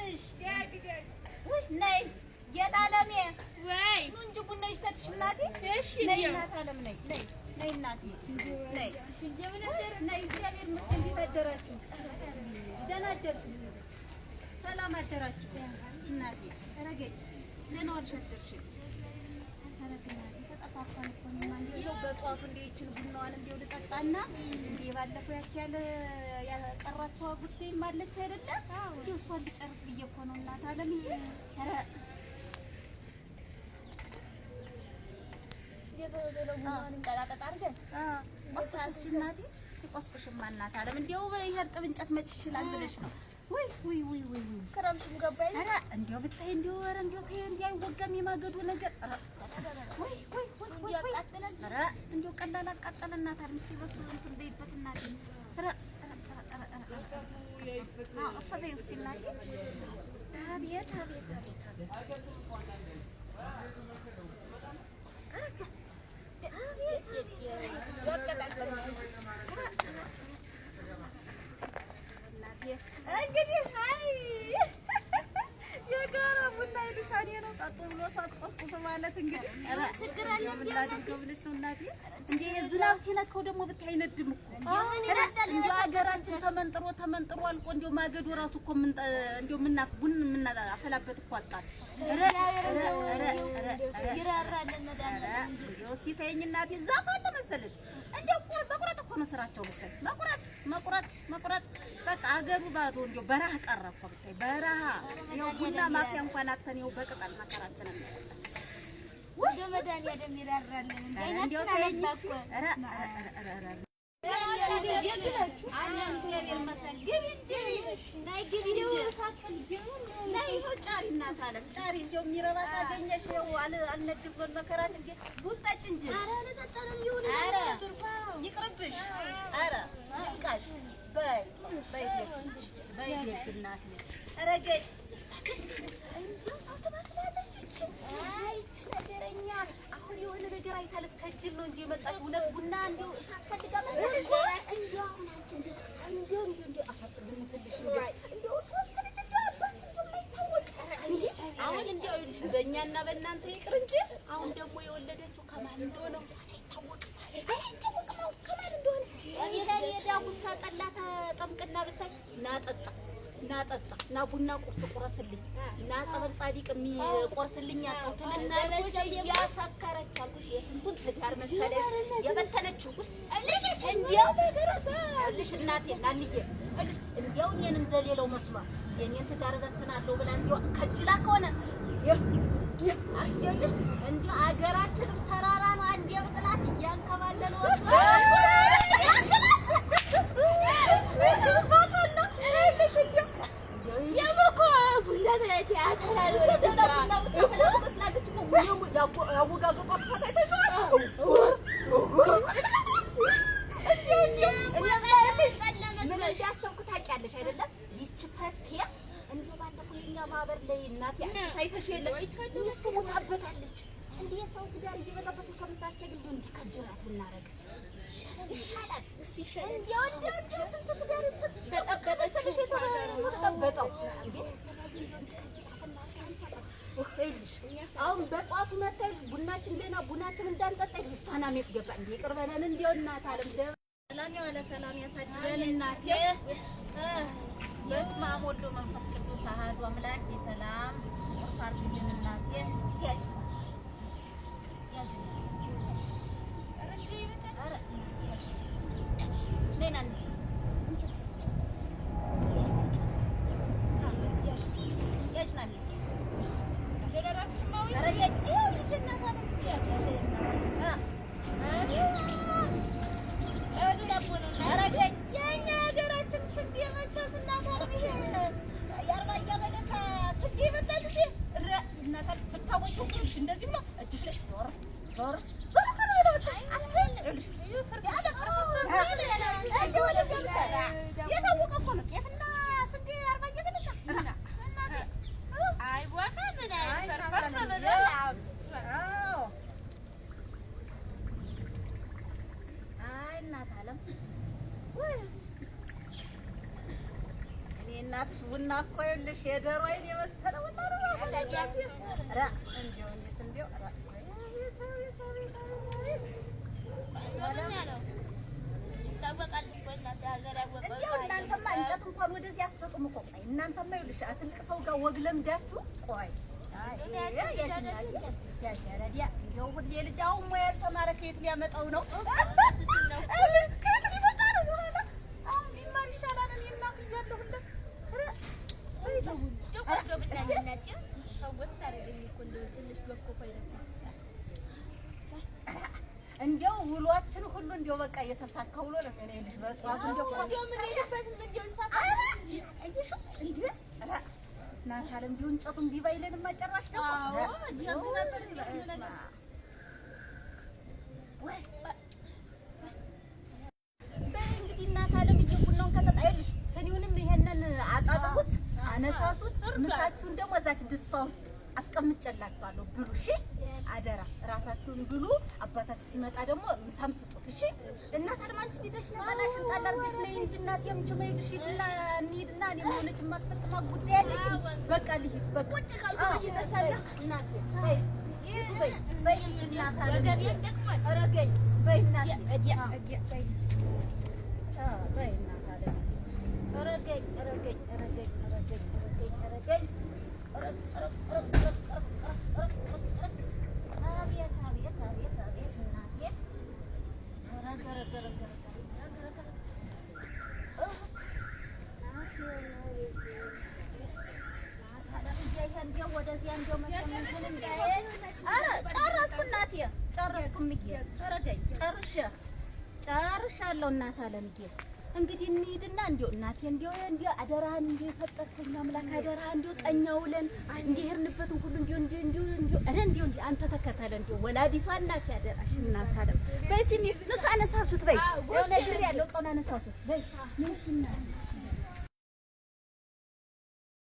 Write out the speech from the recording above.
ነሽ? ወይ ነይ የታለሜ ወይ ኑ እንጂ ቡና ይሽተትሽ እናቴ። እሺ ነይ እናት አለም ነይ ነይ ነይ እናቴ ነይ ነይ። እግዚአብሔር ይመስገን። እንዴት አደራችሁ? ደህና አደርሽ? ሰላም አደራችሁ እናቴ? ረገኝ ደህና ዋልሽ አደርሽ? ተጠፋፋን እኮ እኔማ እንደው በጧቱ እንደ ይችን ቡናዋን እንደው ልጠጣና እንደ ባለፈው ያቺ ያቀራችኋ ጉዳይ ማለች አይደለ? እንደው እሷን ልጨርስ ብዬ እኮ ነው እናት አለምዬ። ኧረ ቆስቁሽ እናቴ። ሲቆስቁሽማ እናት አለም እንደው ይሄን ጥብ እንጨት መች ይችላል ብለሽ ነው? ወይ ወይ ወይ ወይ ክረምቱም ገባኝ። ኧረ እንደው ብታይ እንደው ኧረ እንደው ተይ እንዲህ አይወጋም የማገዶ ነገር። ወይ ወይ ወይ ወይ ያቃጥላል። ኧረ እንደው ቀላል አቃጠለ እናት አለም ሲበሱ እንትን በይበት እናቴ። ኧረ አፈበይ ውስጥ እናቴ። አቤት አቤት አቤት እንግዲህ አይ የጋራ ቡና ይሉሻል ነው ጠጡ ብሎ ሰዓት ቆስቁሶ ማለት እንግዲህ ችግር አለ ብላድርገው ብለሽ ነው እናቴ። እንዴ ዝናብ ሲነካው ደግሞ ብታይ አይነድም እኮ እንዴ ሀገራችን ተመንጥሮ አልቆ እንደው ማገዶ ራሱ እኮ እንደው ቡና አፈላበት እኮ አጣል። ይራራል መዳን እንደው እስኪ ተይኝ እናቴ። ዛፍ አለ መሰለሽ እንደው መቁረጥ እኮ ነው ስራቸው መሰለኝ። መቁረጥ በቃ አገሩ ባዶ እንደው በረሃ ቀረ እኮ ብታይ በረሃ። ይኸው ቡና ማፊያ እንኳን አተን ይኸው በቅጠል መከራችን ነው። ወደ መድኃኒዓለም ይራራል እንዴ አይናችን አላባቆ አሁን የሆነ ነገር አይታለት ከጅል ነው እንጂ የመጣች እውነት ቡና እንደው እሳት ፈልጋ መሰለሽ። እንደው አሁን አንቺ እንደው አፈጽልኝ ትልሽ እንደው ሶስት ልጅ እንደው አባት የማይታወቅ እንጂ አሁን እንደው ይልሽ በእኛና በእናንተ ይቅር እንጂ አሁን ደግሞ የወለደችው ከማን እንደሆነ አይታወቅም። ነው ከማን እንደሆነ የዳ ውሳ ጠላ ተጠምቅና ብታይ ናጠጣ ና ቡና ቁርስ ቁረስልኝ ና ጸበል ጻዲቅ የሚቆርስልኝ አጥተውትና ልጅ ያሳከረች አልኩሽ። የስንቱን ትዳር መሰለሽ የበተነችው እንዴው ልጅ እናቴ ናንዬ እንዴው እኔን እንደሌለው መስሏት የኔን ትዳር በትናለሁ ብላ እንዴው ከጅላ ከሆነ አየልሽ እንዴው አገራችንም ተራራ ነው አንዴ በጥላት እያንከባለለ ወጣ ማህበር ላይ እናቴ ሳይተሽ የለም ሚስቱ ሞታበታለች። እንዴ ሰው ትዳር እየበጣበቱ ከምታስቸግል እንዲከጀላት ብናረግስ ይሻላል። እሱ ይሻላል። እንዴ ስንት ትዳር ተጠበጠች ተጠበጠው እንዴ ስለዚህ እንዲከጀላት እናርጋንቻለሽ። አሁን በጧቱ መጣይ ቡናችን ገና ቡናችን እንዳንጠጣ ልጅቷና ሜት ገባ እንዴ ይቅርበናል። እንደው እናት አለም ሰላም ያለ ሰላም ያሳድረን እናቴ። በስመ አብ ወወልድ ወመንፈስ ቅዱስ አሐዱ አምላክ የሰላም ወሳርግልን እናቴ ሲያጅ ዞር በእናትሽ ቡና እኮ ይኸውልሽ የዶሮ አይን የመሰለ ቡና ነው። ኧረ እንደው እኔስ እንደው ኧረ እናንተማ እንጨት እንኳን ወደዚህ አትሰጡም እኮ። ቆይ እናንተማ ይኸውልሽ ትልቅ ሰው ጋር ወግ ለምዳችሁ ቆይ እንደው ሁሌ ልጅ አሁን ሙያ ያልተማረ ከየት ሊያመጣው ነው? ከየት ሊመጣ ነው? በኋላ አሁን ቢማር ይሻላል። እኔ እናት እያለሁለት እንደው ውሏችን ሁሉ እንደው በቃ እየተሳካ ውሎ ነው። እኔ ልጅ በጠዋት እናት አለም እንዲሁ እንጨቱን ቢባይለንማ ጨራሽ ደግሞ እንግዲህ እናት አለም ቡናውን ከተጣይልሽ ስኒውንም ይሄንን አጣጥቡት፣ አነሳሱት። ምሳችሁን ደግሞ እዛች ድስቷ ውስጥ አስቀምጬላችኋለሁ። ብሉ እሺ፣ አደራ ራሳችሁን ብሉ። አባታችሁ ሲመጣ ደግሞ ምሳም ስጡት እሺ። እናት አለም አንቺ ቢተሽ ነው ታላሽን ታላርገሽ ነው እንጂ እናት የምችመው ይልሽ ይልና እንሂድና እኔ ሆነች ማስፈጥማ ጉዳይ አለች። በቃ ልሂድ በቃ ቁጭ ካልኩሽ ይነሳል እናት በይ በይ እናት አለም ረገኝ በይ እናት በይ በይ እናት አለም ረገኝ ረገኝ ረገኝ ረገኝ ረገኝ ጨርሻለሁ እናት አለምዬ። እንግዲህ እንሂድና እንደው እናቴ እንደው አደራህን እንደው የፈጠርከኝ አምላክ አደራህን እንደው ቀኛ ውለን እንዲሄድንበትን ሁሉ እንደው አንተ ተከተለ እንደው ወላዲቷ እናቴ አደራሽ እናት አለም በይ ሲኒ ንሱ አነሳሱት በይ የሆነ ግር ያለው ቀውን አነሳሱት በይ